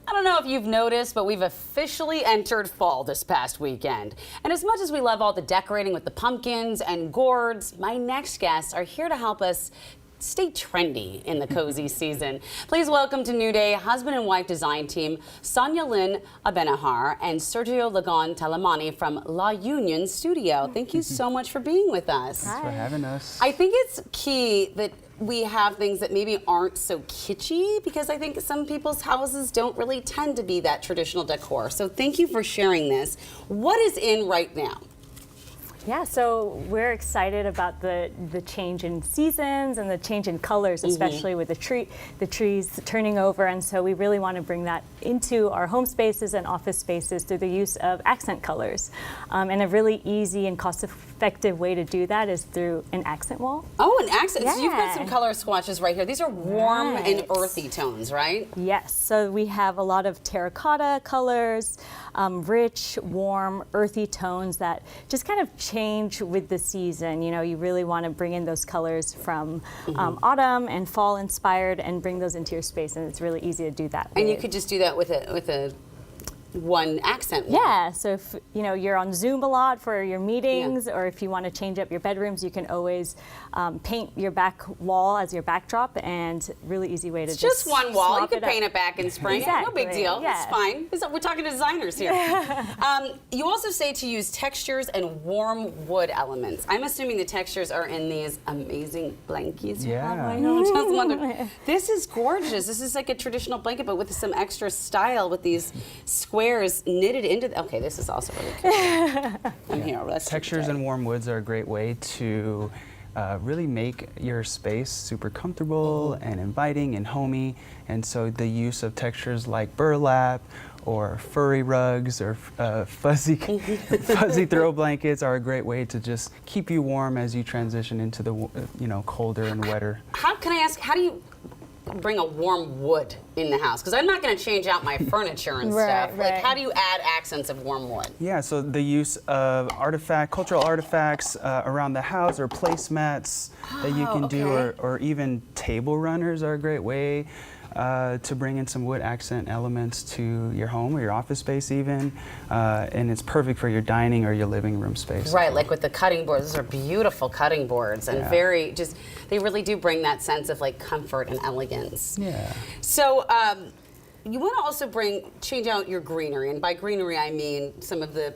I don't know if you've noticed, but we've officially entered fall this past weekend. And as much as we love all the decorating with the pumpkins and gourds, my next guests are here to help us stay trendy in the cozy season. Please welcome to New Day husband and wife design team Sonia-Lynn Abenojar and Sergio Legon-Talamoni from La Union Studio. Thank you so much for being with us. Thanks for having us. I think it's key that we have things that maybe aren't so kitschy, because I think some people's houses don't really tend to be that traditional decor. So thank you for sharing this. What is in right now? Yeah, so we're excited about the change in seasons and the change in colors, especially with the trees turning over, and so we really want to bring that into our home spaces and office spaces through the use of accent colors. And a really easy and cost-effective way to do that is through an accent wall. Oh, an accent. Yeah. So you've got some color swatches right here. These are warm and earthy tones, right? Yes, so we have a lot of terracotta colors, rich, warm, earthy tones that just kind of change with the season. You know, you really want to bring in those colors from autumn and fall inspired and bring those into your space, and it's really easy to do that. And you could just do that with a one accent wall. Yeah, so if you know you're on Zoom a lot for your meetings, or if you want to change up your bedrooms, you can always paint your back wall as your backdrop, and really easy way to just one wall. You could paint it back in spring. Exactly. No big deal. Yeah. It's fine. We're talking to designers here. You also say to use textures and warm wood elements. I'm assuming the textures are in these amazing blankets. Yeah. I know. Just wonder. This is gorgeous. This is like a traditional blanket, but with some extra style with these squares knitted into the, okay, this is also really cool. I'm here. Textures and warm woods are a great way to really make your space super comfortable and inviting and homey. And so the use of textures like burlap or furry rugs or fuzzy throw blankets are a great way to just keep you warm as you transition into the colder and wetter. Can I ask, how do you bring a warm wood in the house? Because I'm not going to change out my furniture and stuff. Like, how do you add accents of warm wood? Yeah, so the use of cultural artifacts around the house, or placemats that you can do, or even table runners are a great way to bring in some wood accent elements to your home or your office space even. And it's perfect for your dining or your living room space. Right, like with the cutting boards. Those are beautiful cutting boards, and they really do bring that sense of like comfort and elegance. Yeah. So you want to also change out your greenery, and by greenery I mean some of the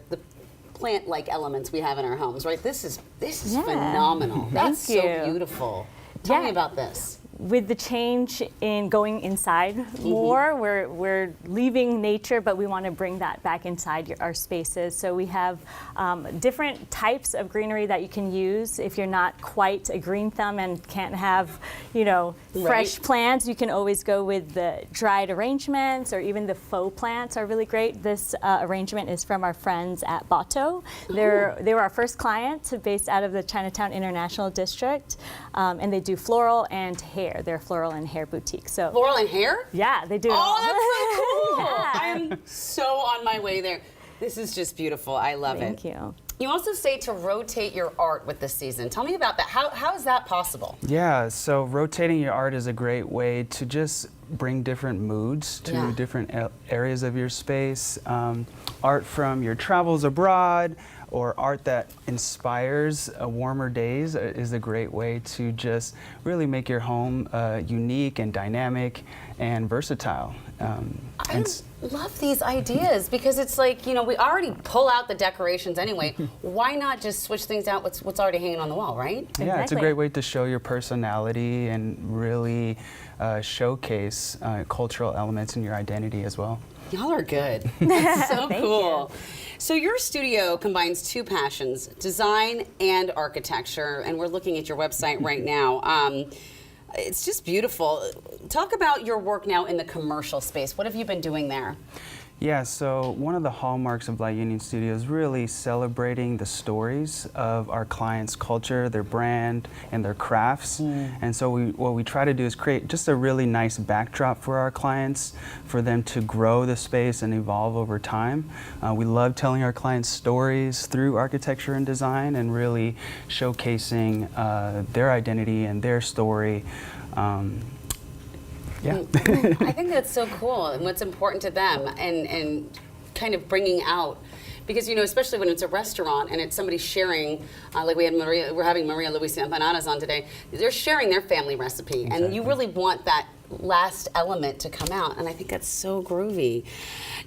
plant-like elements we have in our homes, right? This is phenomenal. That's so beautiful. Tell me about this. With the change in going inside more, we're leaving nature, but we want to bring that back inside our spaces. So we have different types of greenery that you can use. If you're not quite a green thumb and can't have, fresh plants, you can always go with the dried arrangements, or even the faux plants are really great. This arrangement is from our friends at Bato. They were our first client, based out of the Chinatown International District, and they do floral and hair. They're floral and hair boutique. So floral and hair? Yeah, they do. Oh, that's so cool! Yeah. I am so on my way there. This is just beautiful. I love it. Thank you. You also say to rotate your art with the season. Tell me about that. How is that possible? Yeah, so rotating your art is a great way to just bring different moods to different areas of your space. Art from your travels abroad, or art that inspires warmer days is a great way to just really make your home unique and dynamic and versatile. I love these ideas, because it's like, we already pull out the decorations anyway. Why not just switch things out what's already hanging on the wall, right? Yeah, It's a great way to show your personality and really showcase cultural elements in your identity as well. Y'all are good. That's so cool. You. So your studio combines two passions, design and architecture, and we're looking at your website right now. It's just beautiful. Talk about your work now in the commercial space. What have you been doing there? Yeah, so one of the hallmarks of La Union Studio is really celebrating the stories of our clients' culture, their brand, and their crafts. And so what we try to do is create just a really nice backdrop for our clients, for them to grow the space and evolve over time. We love telling our clients stories through architecture and design, and really showcasing their identity and their story. Yeah. I think that's so cool, and what's important to them, and kind of bringing out. Because, you know, especially when it's a restaurant and it's somebody sharing, like we're having Maria Luisa Empanadas on today, they're sharing their family recipe. Exactly. And you really want that last element to come out. And I think that's so groovy.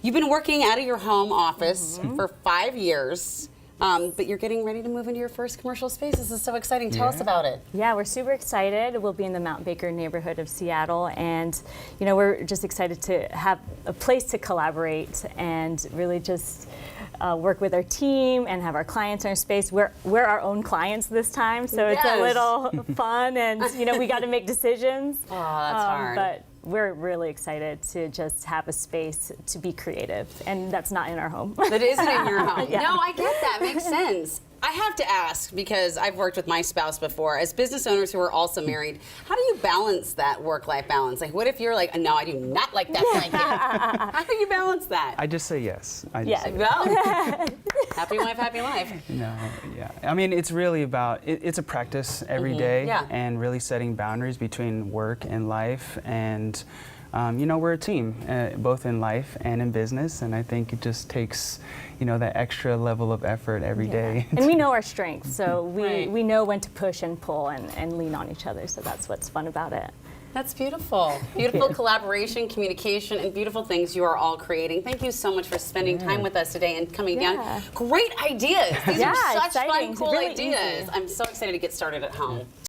You've been working out of your home office for 5 years, but you're getting ready to move into your first commercial space. This is so exciting. Tell us about it. Yeah, we're super excited. We'll be in the Mount Baker neighborhood of Seattle, and you know, we're just excited to have a place to collaborate and really just work with our team and have our clients in our space. We're our own clients this time, so it's a little fun, and you know, we got to make decisions. Oh, that's hard. But we're really excited to just have a space to be creative, and that's not in our home. That isn't in your home. Yeah. No, I get that. Makes sense. I have to ask, because I've worked with my spouse before, as business owners who are also married, how do you balance that work-life balance? Like, what if you're like, no, I do not like that blanket? How do you balance that? I just say yes. I just Yeah. say yes. Well, happy wife, happy life. No, yeah. I mean, it's really about, it's a practice every day, Yeah. and really setting boundaries between work and life. And, you know, we're a team, both in life and in business. And I think it just takes, you know, that extra level of effort every day. And we know our strengths, so Right. we know when to push and pull and lean on each other, so that's what's fun about it. That's beautiful. Beautiful collaboration, communication, and beautiful things you are all creating. Thank you so much for spending time with us today and coming Yeah. down. Great ideas. These Yeah, are such exciting. fun, It's cool really ideas. easy. I'm so excited to get started at home.